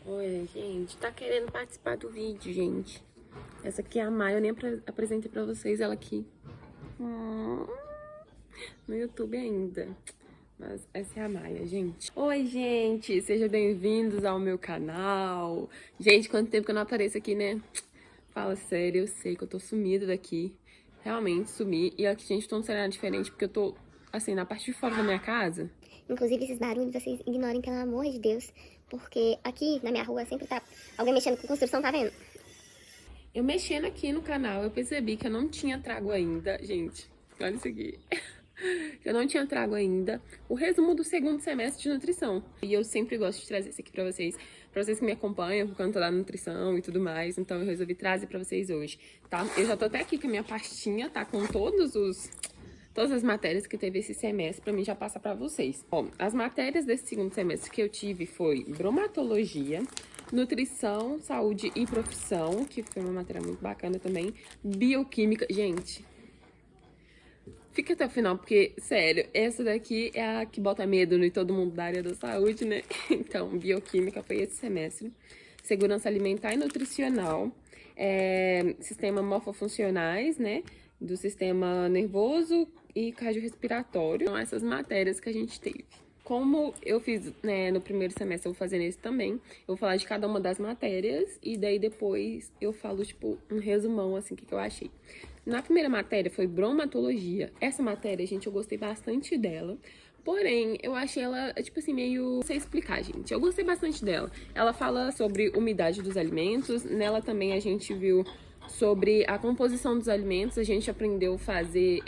Oi, gente, tá querendo participar do vídeo, gente? Essa aqui é a Maia, eu nem apresentei pra vocês ela aqui hum, no YouTube ainda. Mas essa é a Maia, gente. Oi, gente, sejam bem-vindos ao meu canal. Gente, quanto tempo que eu não apareço aqui, né? Fala sério, eu sei que eu tô sumida daqui. Realmente sumi. E aqui, gente, tô num cenário diferente porque eu tô, assim, na parte de fora da minha casa. Inclusive, esses barulhos vocês ignorem, pelo amor de Deus. Porque aqui na minha rua sempre tá alguém mexendo com construção, tá vendo? Eu mexendo aqui no canal, eu percebi que eu não tinha trago ainda, gente, olha isso aqui. Eu não tinha trago ainda o resumo do segundo semestre de nutrição. E eu sempre gosto de trazer isso aqui pra vocês que me acompanham por conta da nutrição e tudo mais. Então eu resolvi trazer pra vocês hoje, tá? Eu já tô até aqui com a minha pastinha, tá? Com todas as matérias que teve esse semestre, pra mim já passar pra vocês. Bom, as matérias desse segundo semestre que eu tive foi bromatologia, nutrição, saúde e profissão, que foi uma matéria muito bacana também, bioquímica. Gente, fica até o final, porque, sério, essa daqui é a que bota medo em todo mundo da área da saúde, né? Então, bioquímica foi esse semestre. Segurança alimentar e nutricional. Sistema morfofuncionais, né? Do sistema nervoso e cardiorrespiratório. São essas matérias que a gente teve. Como eu fiz, né, no primeiro semestre, eu vou fazer nesse também. Eu vou falar de cada uma das matérias e daí depois eu falo, tipo, um resumão, assim, o que eu achei. Na primeira matéria foi bromatologia. Essa matéria, gente, eu gostei bastante dela. Porém, eu achei ela, tipo assim, meio... Não sei explicar, gente. Eu gostei bastante dela. Ela fala sobre umidade dos alimentos. Nela também a gente viu sobre a composição dos alimentos. A gente aprendeu a fazer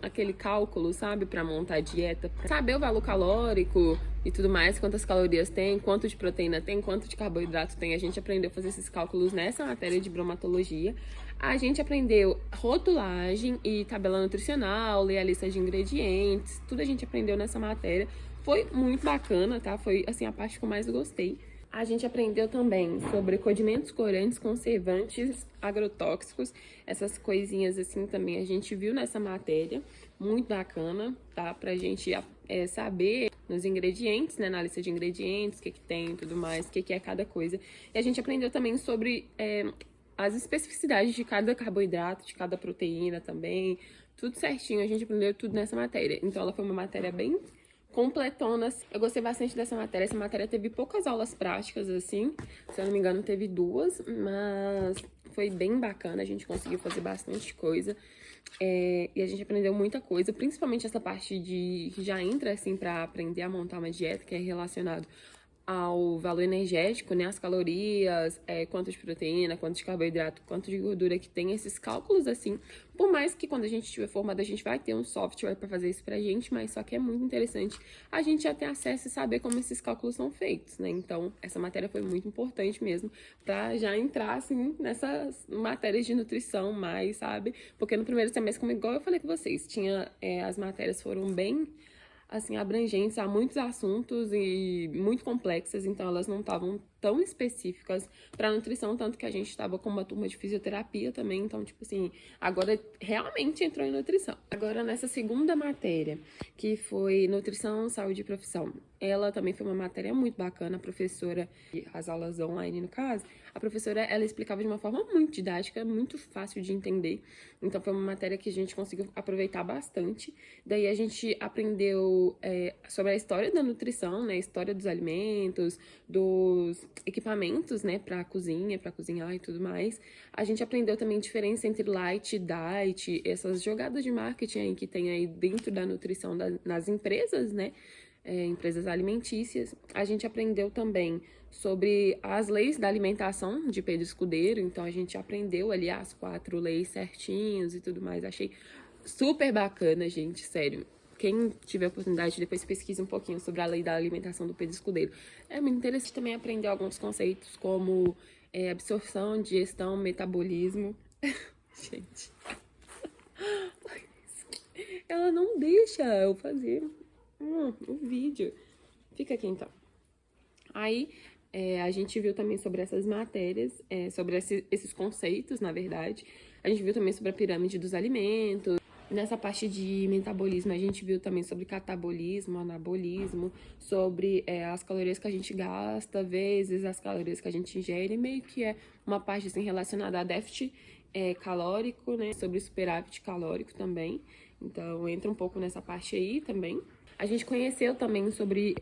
aquele cálculo, sabe? Pra montar a dieta. Pra saber o valor calórico e tudo mais. Quantas calorias tem, quanto de proteína tem, quanto de carboidrato tem. A gente aprendeu a fazer esses cálculos nessa matéria de bromatologia. A gente aprendeu rotulagem e tabela nutricional, ler a lista de ingredientes, tudo a gente aprendeu nessa matéria. Foi muito bacana, tá? Foi, assim, a parte que eu mais gostei. A gente aprendeu também sobre condimentos, corantes, conservantes, agrotóxicos, essas coisinhas assim também a gente viu nessa matéria. Muito bacana, tá? Pra gente saber nos ingredientes, né? Na lista de ingredientes, o que tem e tudo mais, o que é cada coisa. E a gente aprendeu também sobre as especificidades de cada carboidrato, de cada proteína também, tudo certinho, a gente aprendeu tudo nessa matéria. Então ela foi uma matéria bem completona. Eu gostei bastante dessa matéria. Essa matéria teve poucas aulas práticas, assim, se eu não me engano teve 2, mas foi bem bacana, a gente conseguiu fazer bastante coisa. E a gente aprendeu muita coisa, principalmente essa parte de que já entra assim para aprender a montar uma dieta, que é relacionado ao valor energético, né, as calorias, quanto de proteína, quanto de carboidrato, quanto de gordura que tem, esses cálculos assim. Por mais que quando a gente estiver formado a gente vai ter um software para fazer isso pra gente, mas só que é muito interessante a gente já ter acesso e saber como esses cálculos são feitos, né? Então, essa matéria foi muito importante mesmo para já entrar assim nessas matérias de nutrição mais, sabe? Porque no primeiro semestre, como igual eu falei com vocês, tinha as matérias foram bem assim, abrangentes a muitos assuntos e muito complexas, então elas não estavam tão específicas para nutrição, tanto que a gente estava com uma turma de fisioterapia também, então, tipo assim, agora realmente entrou em nutrição. Agora, nessa segunda matéria, que foi nutrição, saúde e profissão, ela também foi uma matéria muito bacana, a professora, as aulas online no caso, a professora, ela explicava de uma forma muito didática, muito fácil de entender, então foi uma matéria que a gente conseguiu aproveitar bastante. Daí a gente aprendeu sobre a história da nutrição, né, a história dos alimentos, dos equipamentos, né, para cozinha, para cozinhar e tudo mais. A gente aprendeu também a diferença entre light e diet, essas jogadas de marketing aí que tem aí dentro da nutrição nas empresas, né, empresas alimentícias. A gente aprendeu também sobre as leis da alimentação de Pedro Escudeiro, então a gente aprendeu ali as 4 leis certinhos e tudo mais. Achei super bacana, gente, sério. Quem tiver oportunidade, depois pesquise um pouquinho sobre a lei da alimentação do Pedro Escudeiro. É muito interessante também aprender alguns conceitos como absorção, digestão, metabolismo. Gente, ela não deixa eu fazer o vídeo. Fica aqui então. Aí a gente viu também sobre essas matérias, sobre esses conceitos, na verdade. A gente viu também sobre a pirâmide dos alimentos. Nessa parte de metabolismo, a gente viu também sobre catabolismo, anabolismo, sobre as calorias que a gente gasta, vezes as calorias que a gente ingere, meio que é uma parte assim, relacionada a déficit calórico, né? Sobre superávit calórico também. Então, entra um pouco nessa parte aí também. A gente conheceu também sobre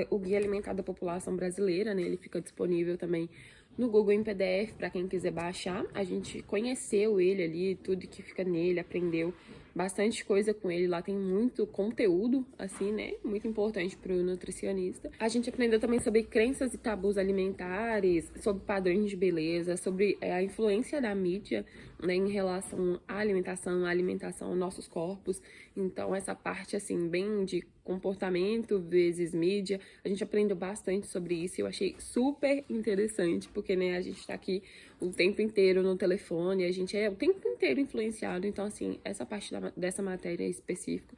o Guia Alimentar da População Brasileira, né? Ele fica disponível também no Google em PDF para quem quiser baixar. A gente conheceu ele ali, tudo que fica nele, aprendeu bastante coisa com ele. Lá tem muito conteúdo, assim, né? Muito importante para o nutricionista. A gente aprendeu também sobre crenças e tabus alimentares, sobre padrões de beleza, sobre a influência da mídia, né, em relação à alimentação aos nossos corpos. Então, essa parte, assim, bem de comportamento vezes mídia, a gente aprendeu bastante sobre isso e eu achei super interessante, porque, né, a gente tá aqui o tempo inteiro no telefone, a gente é o tempo inteiro influenciado, então, assim, essa parte dessa matéria específica,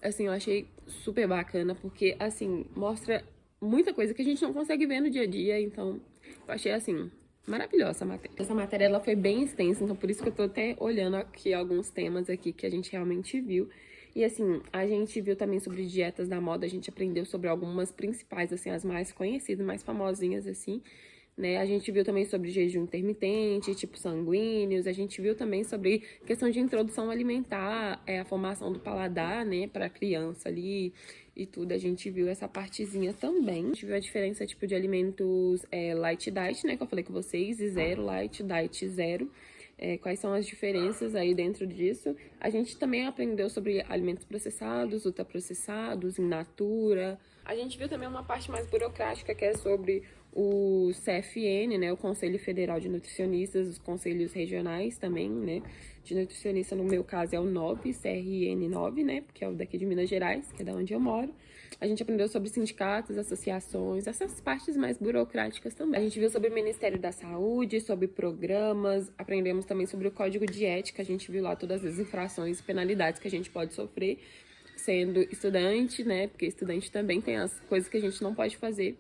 assim, eu achei super bacana, porque, assim, mostra muita coisa que a gente não consegue ver no dia a dia, então, eu achei, assim, maravilhosa essa matéria. Essa matéria, ela foi bem extensa, então por isso que eu tô até olhando aqui alguns temas aqui que a gente realmente viu. E assim, a gente viu também sobre dietas da moda, a gente aprendeu sobre algumas principais, assim, as mais conhecidas, mais famosinhas, assim, né? A gente viu também sobre jejum intermitente, tipo sanguíneos, a gente viu também sobre questão de introdução alimentar, a formação do paladar, né, para criança ali e tudo, a gente viu essa partezinha também. A gente viu a diferença, tipo, de alimentos light diet, né, que eu falei com vocês, e zero, light diet, zero. Quais são as diferenças aí dentro disso. A gente também aprendeu sobre alimentos processados, ultraprocessados, in natura. A gente viu também uma parte mais burocrática, que é sobre o CFN, né, o Conselho Federal de Nutricionistas, os conselhos regionais também, né, de nutricionista, no meu caso é o 9, CRN 9, né, que é o daqui de Minas Gerais, que é da onde eu moro. A gente aprendeu sobre sindicatos, associações, essas partes mais burocráticas também. A gente viu sobre o Ministério da Saúde, sobre programas, aprendemos também sobre o Código de Ética, a gente viu lá todas as infrações e penalidades que a gente pode sofrer sendo estudante, né, porque estudante também tem as coisas que a gente não pode fazer.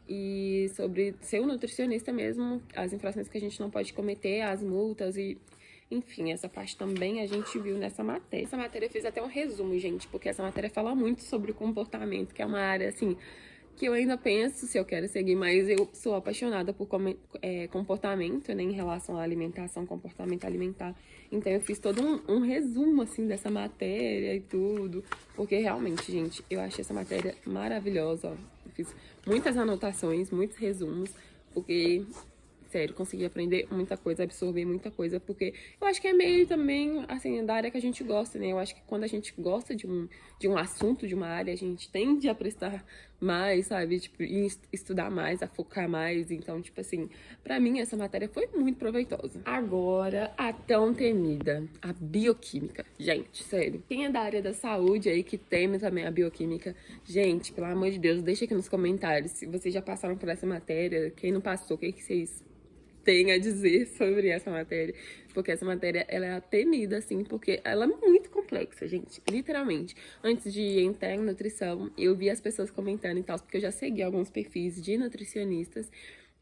E sobre ser um nutricionista mesmo, as infrações que a gente não pode cometer, as multas e... Enfim, essa parte também a gente viu nessa matéria. Essa matéria eu fiz até um resumo, gente, porque essa matéria fala muito sobre o comportamento, que é uma área, assim, que eu ainda penso se eu quero seguir, mas eu sou apaixonada por comportamento, né, em relação à alimentação, comportamento alimentar. Então eu fiz todo um resumo, assim, dessa matéria e tudo, porque realmente, gente, eu achei essa matéria maravilhosa, ó. Eu fiz muitas anotações, muitos resumos, porque... Sério, consegui aprender muita coisa, absorver muita coisa, porque eu acho que é meio também, assim, da área que a gente gosta, né? Eu acho que quando a gente gosta de um assunto, de uma área, a gente tende a prestar mais, sabe? Tipo, estudar mais, a focar mais. Então, tipo assim, pra mim essa matéria foi muito proveitosa. Agora, a tão temida, a bioquímica. Gente, sério, quem é da área da saúde aí, que teme também a bioquímica, gente, pelo amor de Deus, deixa aqui nos comentários se vocês já passaram por essa matéria, quem não passou, o que vocês tem a dizer sobre essa matéria, porque essa matéria, ela é temida, assim, porque ela é muito complexa, gente, literalmente. Antes de entrar em nutrição, eu vi as pessoas comentando e tal, porque eu já segui alguns perfis de nutricionistas,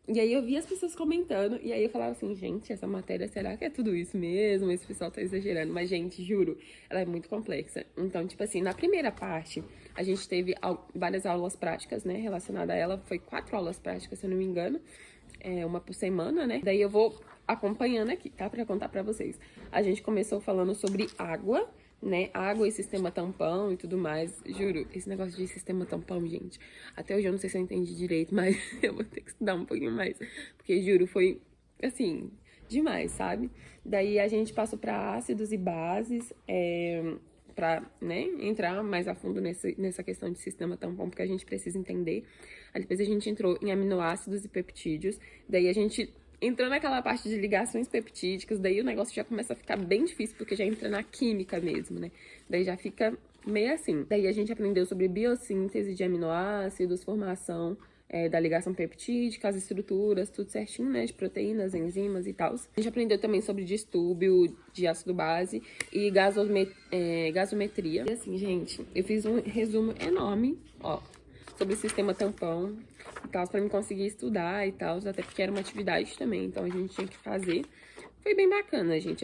e aí eu vi as pessoas comentando, e aí eu falava assim, gente, essa matéria, será que é tudo isso mesmo? Esse pessoal tá exagerando, mas, gente, juro, ela é muito complexa. Então, tipo assim, na primeira parte, a gente teve várias aulas práticas, né, relacionadas a ela, foi 4 aulas práticas, se eu não me engano, uma por semana, né? Daí eu vou acompanhando aqui, tá? Pra contar pra vocês. A gente começou falando sobre água, né? Água e sistema tampão e tudo mais. Juro, esse negócio de sistema tampão, gente, até hoje eu não sei se eu entendi direito, mas eu vou ter que estudar um pouquinho mais. Porque, juro, foi, assim, demais, sabe? Daí a gente passou pra ácidos e bases, para, né, entrar mais a fundo nessa questão de sistema tampão, porque a gente precisa entender. Aí depois a gente entrou em aminoácidos e peptídeos, daí a gente entrou naquela parte de ligações peptídicas, daí o negócio já começa a ficar bem difícil, porque já entra na química mesmo, né? Daí já fica meio assim. Daí a gente aprendeu sobre biossíntese de aminoácidos, formação da ligação peptídica, as estruturas, tudo certinho, né, de proteínas, enzimas e tal. A gente aprendeu também sobre distúrbio de ácido base e gasometria. E assim, gente, eu fiz um resumo enorme, ó, sobre o sistema tampão e tal, pra mim conseguir estudar e tal, até porque era uma atividade também, então a gente tinha que fazer. foi bem bacana, gente,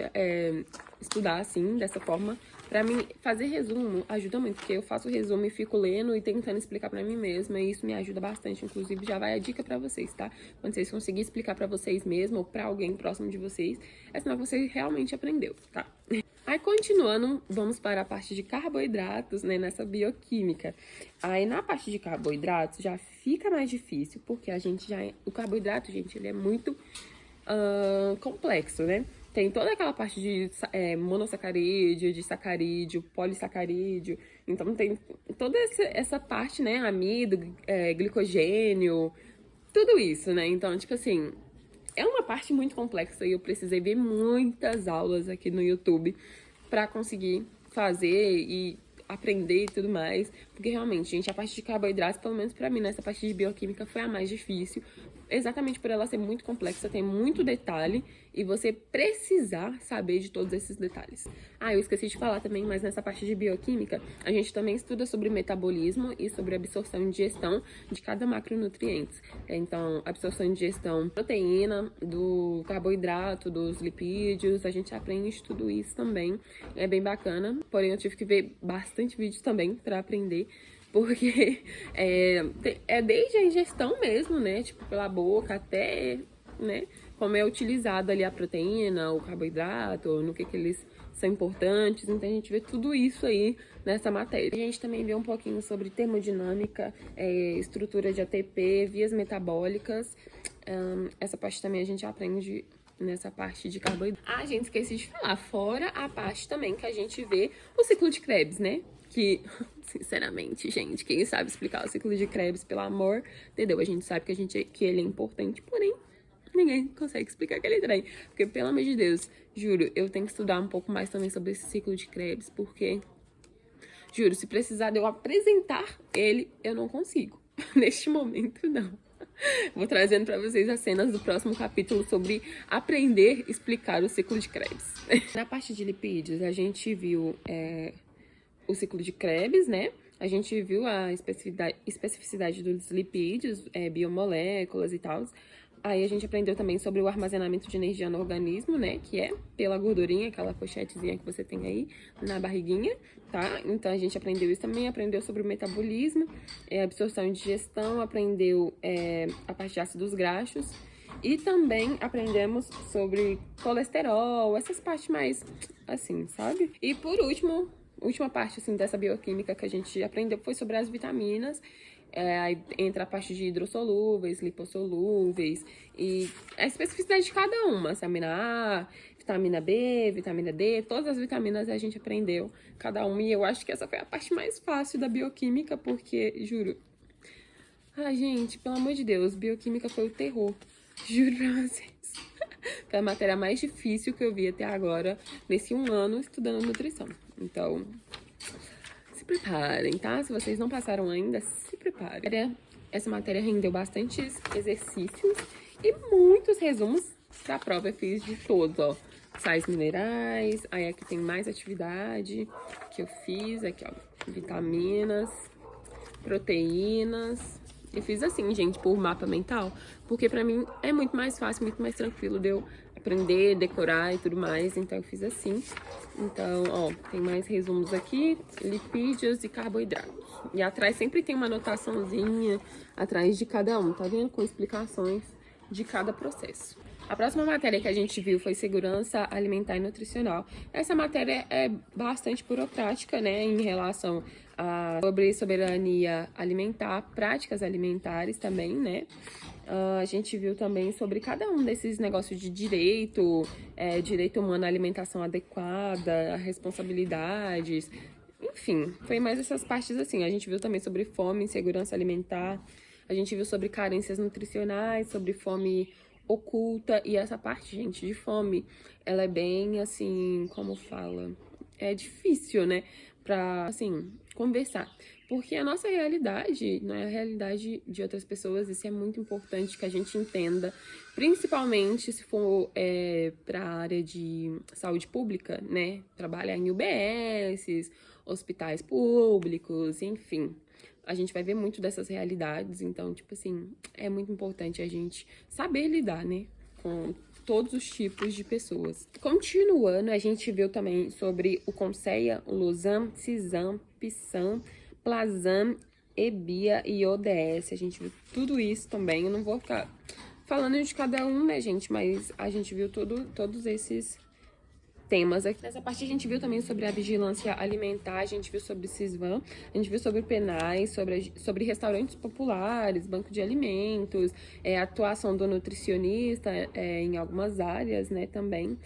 estudar assim, dessa forma. Pra mim, fazer resumo ajuda muito, porque eu faço resumo e fico lendo e tentando explicar pra mim mesma, e isso me ajuda bastante. Inclusive, já vai a dica pra vocês, tá? Quando vocês conseguirem explicar pra vocês mesmos ou pra alguém próximo de vocês, é sinal que você realmente aprendeu, tá? Aí, continuando, vamos para a parte de carboidratos, né, nessa bioquímica. Aí, na parte de carboidratos, já fica mais difícil, porque a gente já... O carboidrato, gente, ele é muito complexo, né? Tem toda aquela parte de monossacarídeo, de sacarídeo, polissacarídeo. Então, tem toda essa parte, né? Amido, glicogênio, tudo isso, né? Então, tipo assim, é uma parte muito complexa e eu precisei ver muitas aulas aqui no YouTube pra conseguir fazer e aprender e tudo mais. Porque, realmente, gente, a parte de carboidratos, pelo menos pra mim, nessa parte de bioquímica, foi a mais difícil. Exatamente por ela ser muito complexa, tem muito detalhe e você precisar saber de todos esses detalhes. Ah, eu esqueci de falar também, mas nessa parte de bioquímica, a gente também estuda sobre metabolismo e sobre absorção e digestão de cada macronutrientes. Então, absorção e digestão da proteína, do carboidrato, dos lipídios, a gente aprende tudo isso também. É bem bacana, porém eu tive que ver bastante vídeo também para aprender. Porque é desde a ingestão mesmo, né? Tipo, pela boca até, né? Como é utilizado ali a proteína, o carboidrato, no que eles são importantes. Então, a gente vê tudo isso aí nessa matéria. A gente também vê um pouquinho sobre termodinâmica, estrutura de ATP, vias metabólicas. Essa parte também a gente aprende nessa parte de carboidrato. Ah, gente, esqueci de falar. Fora a parte também que a gente vê o ciclo de Krebs, né? Que, sinceramente, gente, quem sabe explicar o ciclo de Krebs, pelo amor, entendeu? A gente sabe que ele é importante, porém, ninguém consegue explicar aquele trem. Porque, pelo amor de Deus, juro, eu tenho que estudar um pouco mais também sobre esse ciclo de Krebs, porque, juro, se precisar de eu apresentar ele, eu não consigo. Neste momento, não. Vou trazendo pra vocês as cenas do próximo capítulo sobre aprender a explicar o ciclo de Krebs. Na parte de lipídios, a gente viu o ciclo de Krebs, né? A gente viu a especificidade dos lipídios, biomoléculas e tal. Aí a gente aprendeu também sobre o armazenamento de energia no organismo, né? Que é pela gordurinha, aquela pochetezinha que você tem aí na barriguinha, tá? Então a gente aprendeu isso também, aprendeu sobre o metabolismo, absorção e digestão, aprendeu a parte de ácidos graxos. E também aprendemos sobre colesterol, essas partes mais assim, sabe? E por último, última parte assim, dessa bioquímica que a gente aprendeu foi sobre as vitaminas. Aí entra a parte de hidrossolúveis, lipossolúveis e a especificidade de cada uma, vitamina A, vitamina B, vitamina D, todas as vitaminas a gente aprendeu cada uma. E eu acho que essa foi a parte mais fácil da bioquímica, porque, juro... Ai, gente, pelo amor de Deus, bioquímica foi o terror. Juro pra vocês. Foi a matéria mais difícil que eu vi até agora, nesse 1 ano estudando nutrição. Então, se preparem, tá? Se vocês não passaram ainda, se preparem. Essa matéria rendeu bastantes exercícios e muitos resumos pra prova. Eu fiz de todos, ó. Sais minerais, aí aqui tem mais atividade que eu fiz, aqui, ó. Vitaminas, proteínas. Eu fiz assim, gente, por mapa mental, porque pra mim é muito mais fácil, muito mais tranquilo de eu aprender, decorar e tudo mais, então eu fiz assim. Então, ó, tem mais resumos aqui, lipídios e carboidratos. E atrás sempre tem uma anotaçãozinha atrás de cada um, tá vendo? Com explicações de cada processo. A próxima matéria que a gente viu foi segurança alimentar e nutricional. Essa matéria é bastante burocrática, né, em relação sobre soberania alimentar, práticas alimentares também, né? A gente viu também sobre cada um desses negócios de direito, direito humano à alimentação adequada, responsabilidades, enfim, foi mais essas partes assim. A gente viu também sobre fome, insegurança alimentar, a gente viu sobre carências nutricionais, sobre fome oculta, e essa parte, gente, de fome, ela é bem assim, como fala, é difícil, né, pra, assim, conversar, porque a nossa realidade não é a realidade de outras pessoas. Isso é muito importante que a gente entenda, principalmente se for pra área de saúde pública, né, trabalhar em UBSs, hospitais públicos, enfim. A gente vai ver muito dessas realidades, então, tipo assim, é muito importante a gente saber lidar, né, com todos os tipos de pessoas. Continuando, a gente viu também sobre o Conceia, o Lausanne, CISAM, PISAM, PLASAM, EBIA e ODS. A gente viu tudo isso também. Eu não vou ficar falando de cada um, né, gente? Mas a gente viu todos esses temas aqui. Nessa parte a gente viu também sobre a vigilância alimentar, a gente viu sobre CISVAM, a gente viu sobre penais, sobre restaurantes populares, banco de alimentos, atuação do nutricionista em algumas áreas, né, também.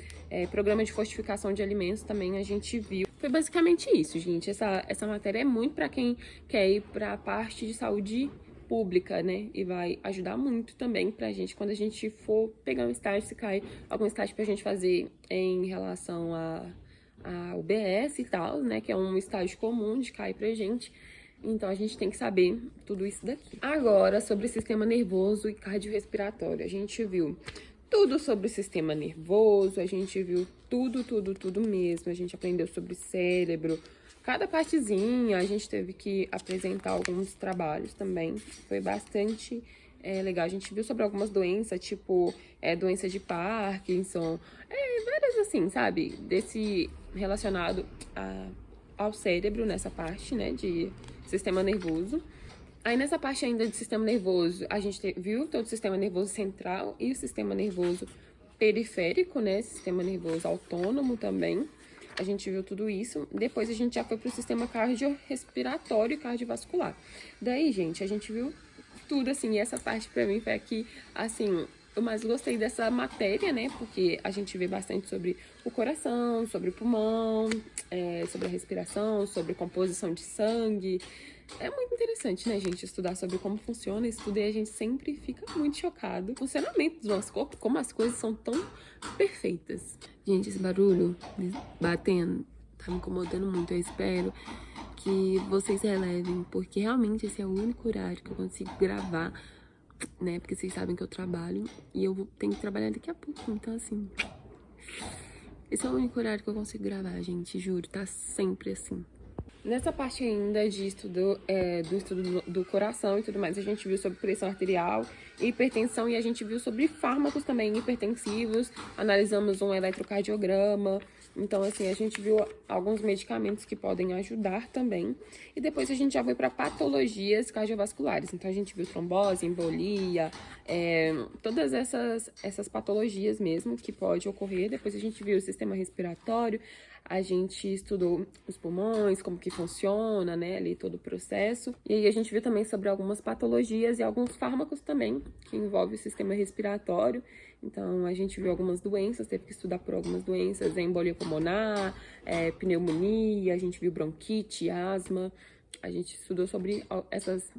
Programa de fortificação de alimentos também a gente viu. Foi basicamente isso, gente. Essa matéria é muito para quem quer ir para a parte de saúde pública, né? E vai ajudar muito também pra gente quando a gente for pegar um estágio, se cair algum estágio pra gente fazer em relação a UBS e tal, né? Que é um estágio comum de cair pra gente. Então, a gente tem que saber tudo isso daqui. Agora, sobre sistema nervoso e cardiorrespiratório. A gente viu tudo sobre o sistema nervoso, a gente viu tudo mesmo. A gente aprendeu sobre cérebro, cada partezinha. A gente teve que apresentar alguns trabalhos também. Foi bastante legal. A gente viu sobre algumas doenças, tipo doença de Parkinson, várias assim, sabe? Desse relacionado ao cérebro, nessa parte, né, de sistema nervoso. Aí, nessa parte ainda de sistema nervoso, a gente viu todo o sistema nervoso central e o sistema nervoso periférico, né, sistema nervoso autônomo também. A gente viu tudo isso. Depois a gente já foi pro sistema cardiorrespiratório e cardiovascular. Daí, gente, a gente viu tudo, assim, e essa parte pra mim foi aqui, assim, eu mais gostei dessa matéria, né, porque a gente vê bastante sobre o coração, sobre o pulmão, sobre a respiração, sobre composição de sangue. É muito interessante, né, gente, estudar sobre como funciona isso tudo, e a gente sempre fica muito chocado com o funcionamento do nosso corpo, como as coisas são tão perfeitas. Gente, esse barulho batendo tá me incomodando muito. Eu espero que vocês relevem, porque realmente esse é o único horário que eu consigo gravar, né, porque vocês sabem que eu trabalho e eu tenho que trabalhar daqui a pouco, então assim, esse é o único horário que eu consigo gravar, gente, juro, tá sempre assim. Nessa parte ainda de estudo, do estudo do coração e tudo mais, a gente viu sobre pressão arterial, hipertensão, e a gente viu sobre fármacos também hipertensivos, analisamos um eletrocardiograma. Então, assim, a gente viu alguns medicamentos que podem ajudar também. E depois a gente já foi para patologias cardiovasculares. Então, a gente viu trombose, embolia, todas essas patologias mesmo que pode ocorrer. Depois a gente viu o sistema respiratório, a gente estudou os pulmões, como que funciona, né, ali todo o processo. E aí a gente viu também sobre algumas patologias e alguns fármacos também, que envolvem o sistema respiratório. Então, a gente viu algumas doenças, teve que estudar por algumas doenças, embolia pulmonar, pneumonia, a gente viu bronquite, asma. A gente estudou sobre essas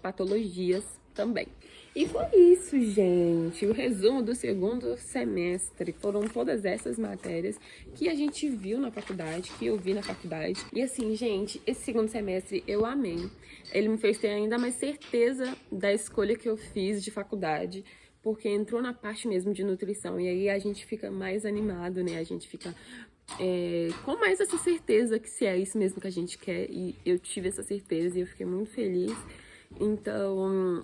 patologias também. E foi isso, gente. O resumo do segundo semestre. Foram todas essas matérias que a gente viu na faculdade, que eu vi na faculdade. E assim, gente, esse segundo semestre eu amei. Ele me fez ter ainda mais certeza da escolha que eu fiz de faculdade, porque entrou na parte mesmo de nutrição. E aí a gente fica mais animado, né? A gente fica com mais essa certeza que se é isso mesmo que a gente quer. E eu tive essa certeza e eu fiquei muito feliz. Então,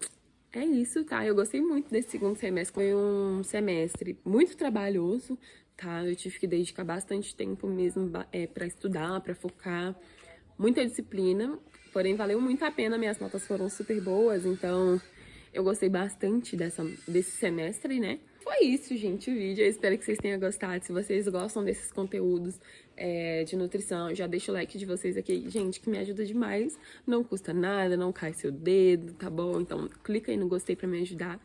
é isso, tá? Eu gostei muito desse segundo semestre. Foi um semestre muito trabalhoso, tá? Eu tive que dedicar bastante tempo mesmo pra estudar, pra focar. Muita disciplina, porém valeu muito a pena. Minhas notas foram super boas, então eu gostei bastante desse semestre, né? Foi isso, gente, o vídeo. Eu espero que vocês tenham gostado. Se vocês gostam desses conteúdos de nutrição, já deixa o like de vocês aqui, gente, que me ajuda demais. Não custa nada, não cai seu dedo, tá bom? Então, clica aí no gostei pra me ajudar.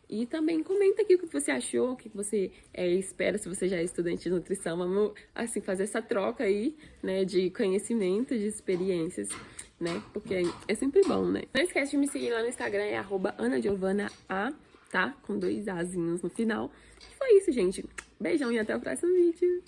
E também comenta aqui o que você achou, o que você espera, se você já é estudante de nutrição. Vamos, assim, fazer essa troca aí, né, de conhecimento, de experiências, né? Porque é sempre bom, né? Não esquece de me seguir lá no Instagram, é @anagiovana_a, tá? Com 2 azinhos no final. E foi isso, gente. Beijão e até o próximo vídeo.